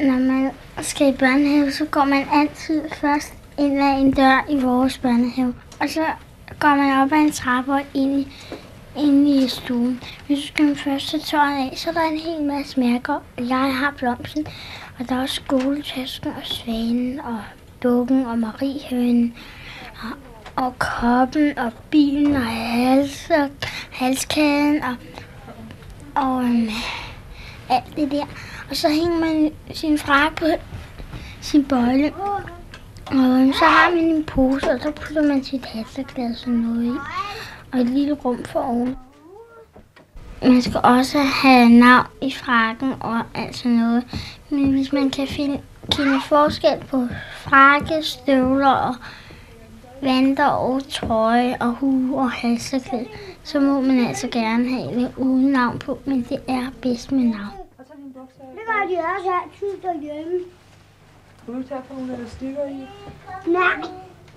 Når man skal i børnehave, så går man altid først ind ad en dør i vores børnehave. Og så går man op ad en trappe og ind i stuen. Hvis du skal først tage tøjet af, så er der en hel masse mærker. Jeg har blomsten, og der er også skoletasken og svanen og dukken og mariehønen og koppen og bilen og halskæden og alt det der. Og så hænger man sin frakke på sin bøjle. Og så har man en pose, og så putter man sit hatteglas og noget i. Og et lille rum for oven. Man skal også have navn i frakken og alt sådan noget. Men hvis man kan kende forskel på frakke, støvler og vanter og trøje og hue og halserklæde, så må man altså gerne have det uden navn på, men det er bedst med navn. Det var de også altid derhjemme. Skal du tage på nogle elastikker i? Nej,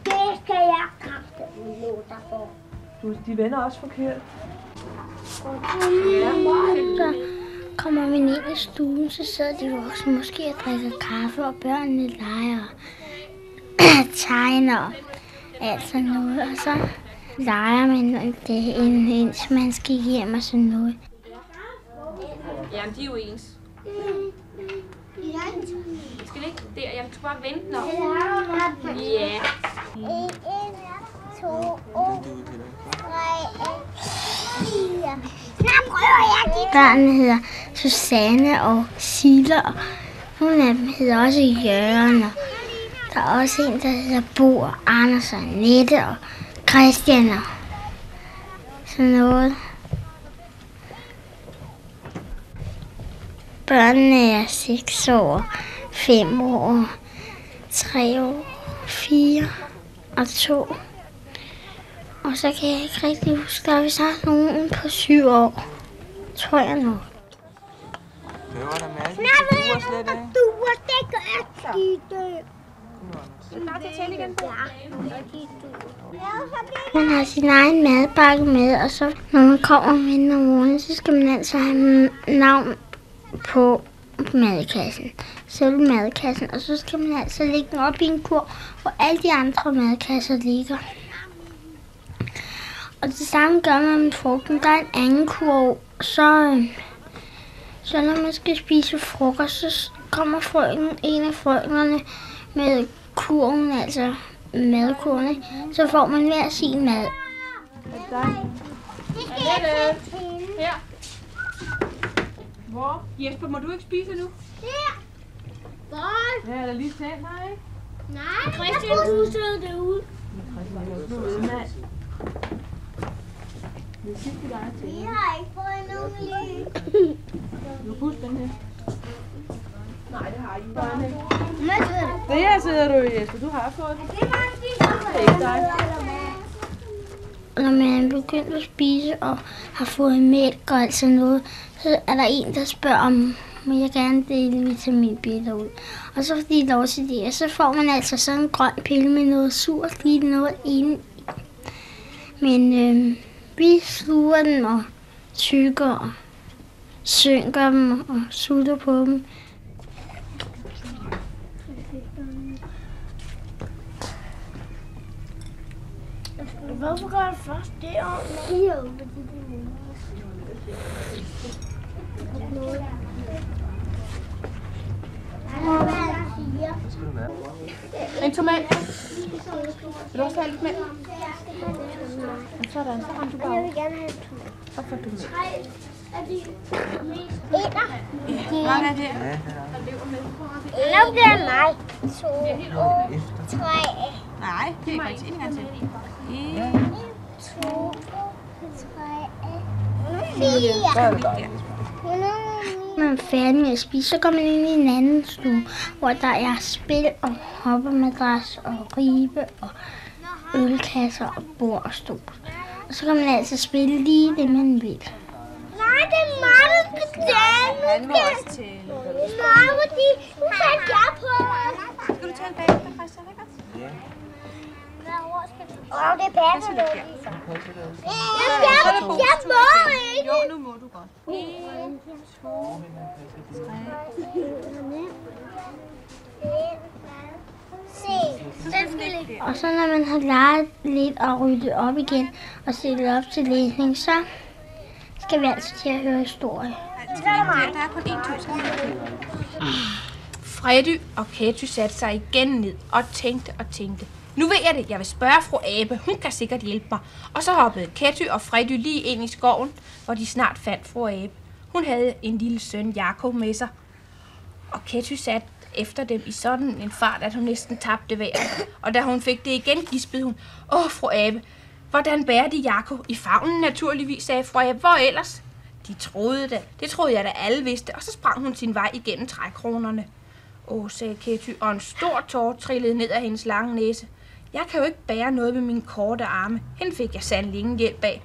det skal jeg kraftedeme nå dig for. De vender også forkert. Så kommer man ind i stuen, så sidder de voksne måske og drikker kaffe, og børnene leger og tegner og alt sådan noget. Og så leger man det, indtil man skal hjem og sådan noget. Jamen, de er jo ens. Skal det ikke der? Jeg skal bare vente nok. Ja. 1, 2, 3, 4. Snart prøver jeg de. Børnene hedder Susanne og Silla, og nogle af dem hedder også Jørgen. Og der er også en, der hedder Bo og Anders og Nette og Christian og sådan noget. Børnene er 6 år, 5 år, 3 år, 4 og 2. Og så kan jeg ikke rigtig huske, der er vist også nogen på 7 år, tror jeg nok. Snart ved jeg noget, der duer. Det gør skide. Man har sin egen madbakke med, og så når man kommer med om morgenen, så skal man altså have navn på madkassen, selve madkassen, og så skal man altså lægge den op i en kurv, hvor alle de andre madkasser ligger. Og det samme gør man med frugten. Der er en anden kurv, så når man skal spise frokost, så kommer en af frøknerne med kurven, altså madkurven, så får man hver sin mad. Her. Hvor? Jesper, må du ikke spise nu? Her. Hvor? Ja, er der lige tændt her, ikke? Nej, Christian pusede det ud. Vi har ikke fået nogen lige. Du har den her. Nej, det har I ikke. Hvad Det her sidder du i, Jesper. Du har fået den. Det er ikke dig. Når man er begyndt at spise og har fået mælk og alt sådan noget, så er der en, der spørger om, må jeg gerne dele vitaminpiller ud. Og så får de lov til det, og så får man altså sådan en grøn pille med noget surt, lige noget inde i. Men vi sluger den og tykker og synker dem og sutter på dem. Hvorfor gør du først det om? En tomat. Vil du også have lidt med? Sådan, så rammer du bare. Jeg vil gerne have en tomat. Så får du med. Etter. Hvor er det? Nu bliver det mig. 2, 3, Nej, det er ikke en gang til. 1, 2, 3, 4. Når man er færdig med at spise, så går man ind i en anden stue, hvor der er spil og hoppemadras og ribe og ølkasser og bord og stol. Og så kan man altså spille lige det, man vil. Nej, det er mig, der skal tale. Han må også til. Nej, fordi nu fandt jeg på. Skal du tage en bagefter, Christian? Ikke? Det passer lidt. Jeg må ikke. Jo, nu må du godt. 1, 2, 3. Og så når man har leget lidt og ryddet op igen og stillet op til læsning, så skal vi altid til at høre historie. Der er kun 1, 2, 3. Freddy og Ketty satte sig igen ned og tænkte. Nu ved jeg det, jeg vil spørge fru Abe, hun kan sikkert hjælpe mig. Og så hoppede Ketty og Freddy lige ind i skoven, hvor de snart fandt fru Abe. Hun havde en lille søn, Jakob, med sig. Og Ketty satte efter dem i sådan en fart, at hun næsten tabte vejret. Og da hun fik det igen, gispede hun. Fru Abe, hvordan bærer de Jakob? I favnen naturligvis, sagde fru Abe. Hvor ellers? De troede det. Det troede jeg da alle vidste. Og så sprang hun sin vej igennem trækronerne. Sagde Ketty, og en stor tåre trillede ned af hendes lange næse. Jeg kan jo ikke bære noget med mine korte arme. Hende fik jeg sandelig ingen hjælp af.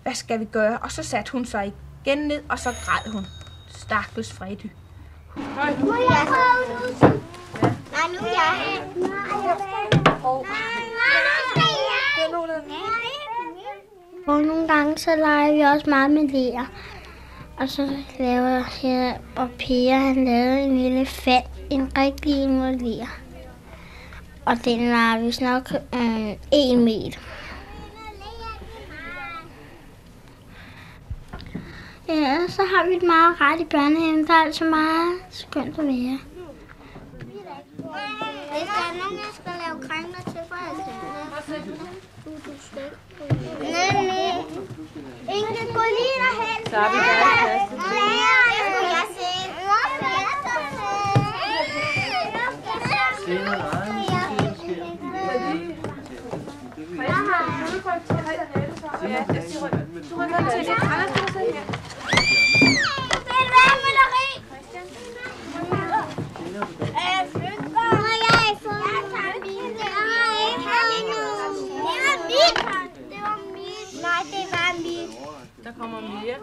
Hvad skal vi gøre? Og så satte hun sig igen ned, og så græd hun. Stakkels Freddy. Må jeg prøve nu? Nej, nu er jeg. Og nogle gange så leger vi også meget med ler. Og så laver jeg og Per, han lavede en lille fald, en rigtig en ler. Og den var vist nok 1 meter. Ja, så har vi et meget ret i børnehaven. Der er altså meget skønt at være. Hvis der er nogen, jeg skal lave krænker til for at nej. Inge, gå lige derhen. Så har vi børneplads. Nej, det skulle jeg se. Ja, det siger du. Du rykker til det. Anders, du sidder her. Der kommer mere.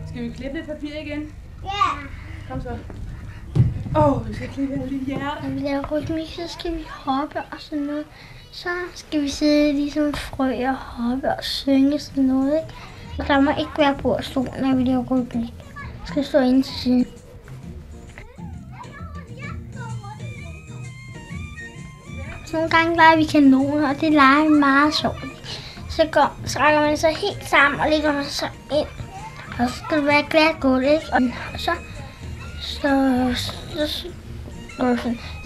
Skal vi klippe lidt papir igen? Ja. Kom så. Vi skal klippe et lille hjerte. Når vi laver rytmik, så skal vi hoppe og sådan noget. Så skal vi sidde ligesom frø og hoppe og synge sådan noget, ikke? Og der må ikke være bord og stol, når vi laver rytmik. Vi skal stå inde til siden. Så nogle gange leger vi kanoner, og det leger vi meget sjovt. Så rækker man sig helt sammen og lægger man sig ind. Og så skal det være glat gulv, ikke? Og så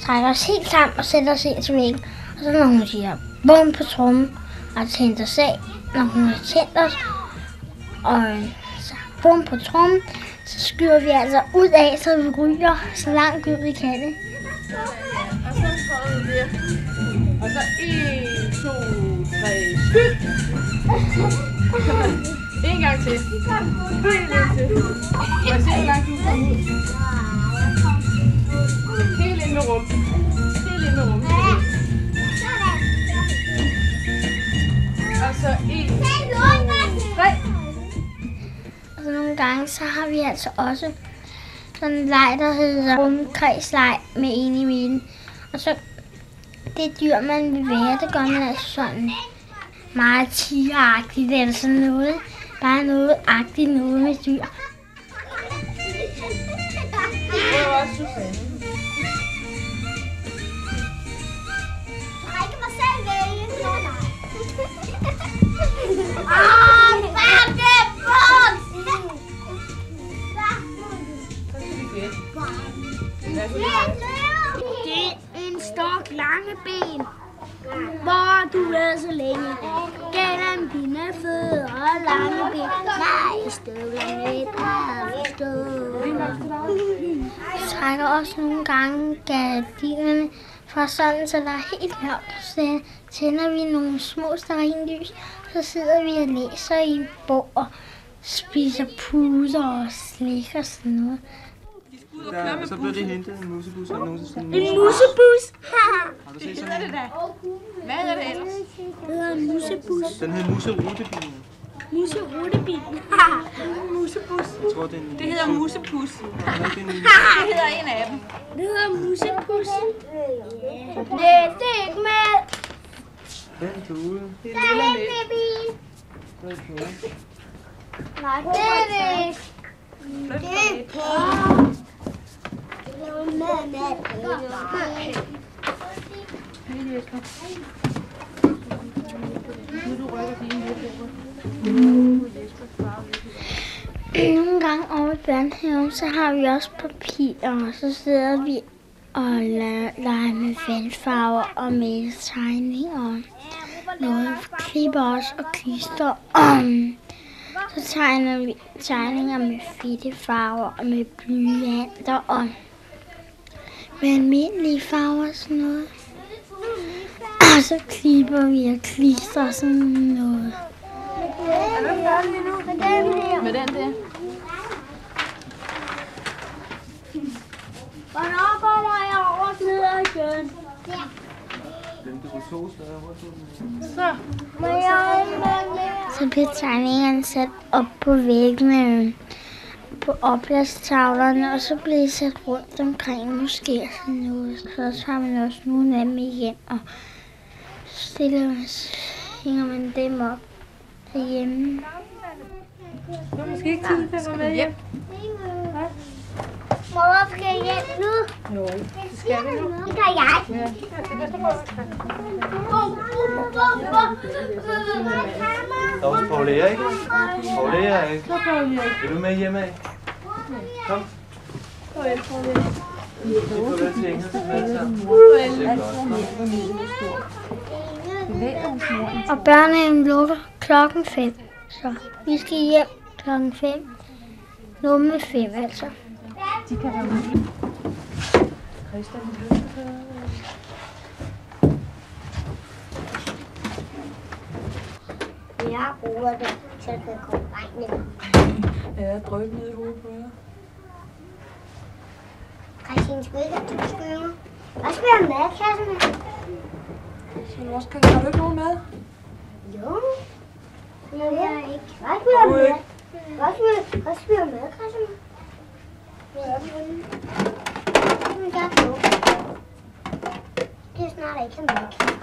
trækker os helt sammen og sætter os ind til væggen. Og så når hun siger bum på trommen og tænder os af, når hun har tændt os, og så bum på trommen, så skyder vi altså ud af, så vi ryger så langt ud vi kan det. Og så holder vi det. Og så 1, 2, 3, skyld! En gang til. Helt ind til. Må jeg se, hvor langt du kommer ud? Helt ind med rumpen. Helt ind med rumpen. Og så 1, 2, 3. Og så nogle gange, så har vi altså også sådan en leg, der hedder rumkredsleg med en i midten. Og så det dyr, man vil være, det gør man altså sådan meget tigeragtigt eller sådan noget. Bare noget agtigt noget med dyr. Det var også Susanne. Jeg kan mig selv vælge. Det er en stok lange ben, hvor du er så længe. Gennem dine fødder og lange ben. Nej, støvler med Jeg trækker også nogle gange gardinerne fra sådan, så der er helt lavt. Så tænder vi nogle små stearinlys, så sidder vi og læser i en bog og spiser puder og slik og sådan noget. Ja, så blev det hentet en musebus og nogen sådan en musebus. Har du set sådan en? Hvad er det ellers? Det hedder en musebus. Den hed muserutebilen. Muserutebil. Musebus. Jeg tror, det er en... Det hedder musepus. Nej, det er en... Det hedder en af dem. Det hedder musepus. Det er ikke med. Den kjole. Det er en bil. Den kjole. Nej, det er det ikke. Det er på. Nogle gange over i børnehaven, så har vi også papir, og så sidder vi og leger med vandfarver og med tegninger. Noget klipper os og klister. Så tegner vi tegninger med fedtefarver og med blyanter og med almindelige farver og sådan noget. Og så klipper vi og klister sådan noget. Med den der. Hvornår kommer jeg over ned igen? Den du kunne to steder. Hvor tog den? Så. Må jeg med? Så bliver tegningerne sat op på væggene, på opladstavlerne, og så bliver de sat rundt omkring måske sådan noget. Så tager man også nogle af dem igen, og hænger man dem op derhjemme. Du har måske ikke tid til at være med hjem. Mor, skal jeg hjem nu? Jo, det skal vi nu. Det kan jeg. Ja. Der er også Paul Erik. Paul Erik. Vil du med hjemme af? Kom. Farvel, farvel. Vi får vel til Engels med sammen. Og børnehaven lukker klokken 5, så vi skal hjem klokken 5. Nummer 5 altså. De kan være med. Jeg bruger det, så det kan komme regn. Ja, drøb ned i hovedet på jer. Christine, skal ikke have 2 stykker? Hvad skal jeg have madkasserne? Så du også kan have ikke nogen mad? Jo. Men jeg ikke. Hvad skal jeg have mad? Hvad skal jeg have madkasserne? Hvor er de henne? Der er 2. Det er snart ikke have madkasserne.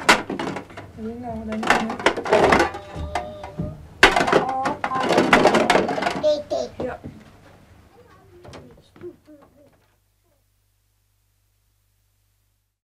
Jeg ved ikke, hvordan det er.